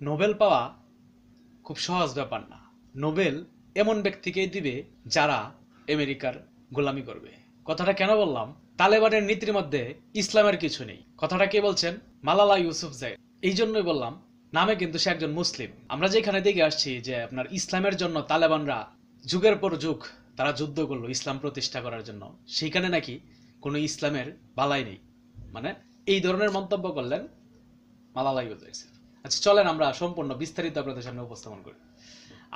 Nobel পাওয়া খুব সহজ ব্যাপার না। নোবেল এমন ব্যক্তিকেই দিবে যারা আমেরিকার গোলামি করবে। কথাটা কেন বললাম? তালেবানের নীতির মধ্যে ইসলামের কিছু নেই। কথাটা কে বলছেন? মালালা ইউসুফজাই। এই জন্যই বললাম, নামে কিন্তু সে একজন মুসলিম। আমরা যেখানে দেখে আসছি যে আপনার ইসলামের জন্য তালেবানরা যুগের পর যুগ তারা যুদ্ধ করলো ইসলাম প্রতিষ্ঠা করার জন্য, সেইখানে নাকি কোনো ইসলামের বালাই নেই। মানে এই ধরনের মন্তব্য করলেন মালালা ইউসুফজাই। আচ্ছা চলেন আমরা সম্পূর্ণ বিস্তারিত আপনাদের সামনে উপস্থাপন করি।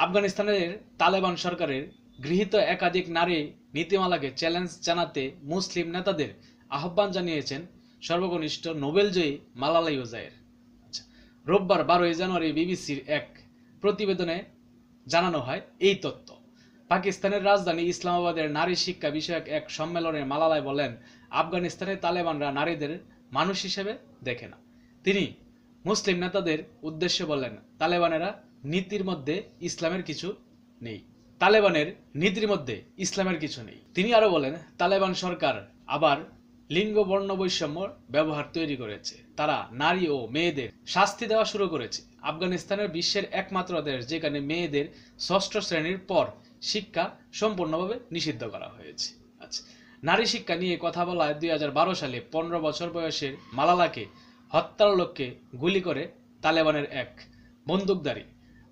আফগানিস্তানের তালেবান সরকারের গৃহীত একাধিক নারী নীতিমালাকে চ্যালেঞ্জ জানাতে মুসলিম নেতাদের আহ্বান জানিয়েছেন সর্বকনিষ্ঠ নোবেলজয়ী মালালা ইউসুফজাই। রোববার 12 জানুয়ারি বিবিসির এক প্রতিবেদনে জানানো হয় এই তথ্য। পাকিস্তানের রাজধানী ইসলামাবাদের নারী শিক্ষা বিষয়ক এক সম্মেলনে মালালা বলেন, আফগানিস্তানের তালেবানরা নারীদের মানুষ হিসেবে দেখে না। তিনি মুসলিম নেতাদের উদ্দেশ্যে বলেন, তালেবানেরা নীতির মধ্যে ইসলামের কিছু নেই। তালেবানের নীতির মধ্যে ইসলামের কিছু নেই। তিনি আরো বলেন, তালেবান সরকার আবার লিঙ্গ বর্ণ বৈষম্য ব্যবহার তৈরি করেছে। তারা নারী ও মেয়েদের শাস্তি দেওয়া শুরু করেছে। আফগানিস্তানের বিশ্বের একমাত্র দেশ যেখানে মেয়েদের ষষ্ঠ শ্রেণীর পর শিক্ষা সম্পূর্ণভাবে নিষিদ্ধ করা হয়েছে। আচ্ছা, নারী শিক্ষা নিয়ে কথা বলায় 2012 সালে 15 বছর বয়সের মালালাকে হত্যার লক্ষ্যে গুলি করে তালেবানের এক বন্দুকধারী।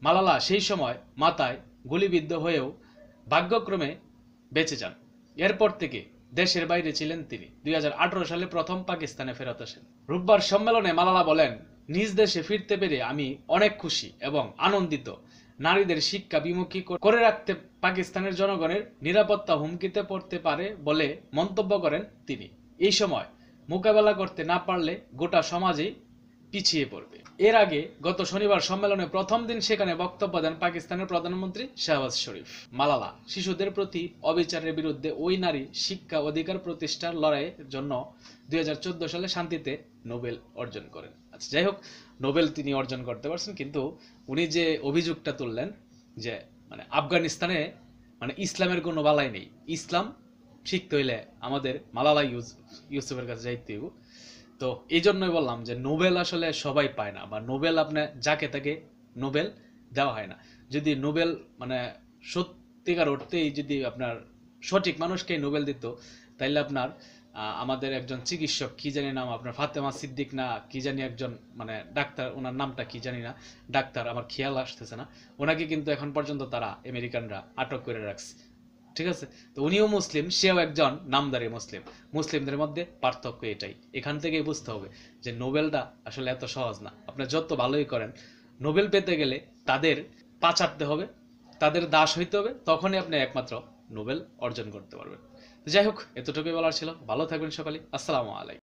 মালালা সেই সময় মাথায় গুলিবিদ্ধ হয়েও ভাগ্যক্রমে বেঁচে যান। এরপর থেকে দেশের বাইরে ছিলেন তিনি। 2018 সালে প্রথম পাকিস্তানে ফেরত আসেন। রোববার সম্মেলনে মালালা বলেন, নিজ দেশে ফিরতে পেরে আমি অনেক খুশি এবং আনন্দিত। নারীদের শিক্ষা বিমুখী করে রাখতে পাকিস্তানের জনগণের নিরাপত্তা হুমকিতে পড়তে পারে বলে মন্তব্য করেন তিনি। এই সময় মোকাবেলা করতে না পারলে গোটা সমাজেই পিছিয়ে পড়বে। এর আগে গত শনিবার সম্মেলনে প্রথম দিন সেখানে বক্তব্য দেন পাকিস্তানের প্রধানমন্ত্রী শাহবাজ শরীফ। মালালা শিশুদের প্রতি অবিচারের বিরুদ্ধে ওই নারী শিক্ষা অধিকার প্রতিষ্ঠার লড়াইয়ের জন্য 2014 সালে শান্তিতে নোবেল অর্জন করেন। আচ্ছা যাই হোক, নোবেল তিনি অর্জন করতে পারছেন, কিন্তু উনি যে অভিযোগটা তুললেন যে আফগানিস্তানে ইসলামের কোনো বালাই নেই, ইসলাম শিখতে হইলে আমাদের মালালা ইউসুফের কাছে যাইতে হইব। তো এই জন্যই বললাম যে নোবেল আসলে সবাই পায় না, বা নোবেল আপনার যাকে তাকে নোবেল দেওয়া হয় না। যদি নোবেল সত্যিকার অর্থেই যদি আপনার সঠিক মানুষকে নোবেল দিত, তাইলে আপনার আমাদের একজন চিকিৎসক, কি জানি নাম, আপনার ফাতেমা সিদ্দিক না কি জানি একজন ডাক্তার, ওনার নামটা কি জানি না, ডাক্তার আমার খেয়াল আসতেছে না, ওনাকে কিন্তু এখন পর্যন্ত তারা আমেরিকানরা আটক করে রাখছে। ঠিক আছে, তো উনিও মুসলিম, সেও একজন নামদারি মুসলিম। মুসলিমদের মধ্যে পার্থক্য এটাই। এখান থেকেই বুঝতে হবে যে নোবেলটা আসলে এত সহজ না। আপনি যত ভালোই করেন, নোবেল পেতে গেলে তাদের পা চাটতে হবে, তাদের দাস হইতে হবে, তখনই আপনি একমাত্র নোবেল অর্জন করতে পারবেন। যাই হোক, এতটুকুই বলার ছিল। ভালো থাকবেন সকালে। আসসালামু আলাইকুম।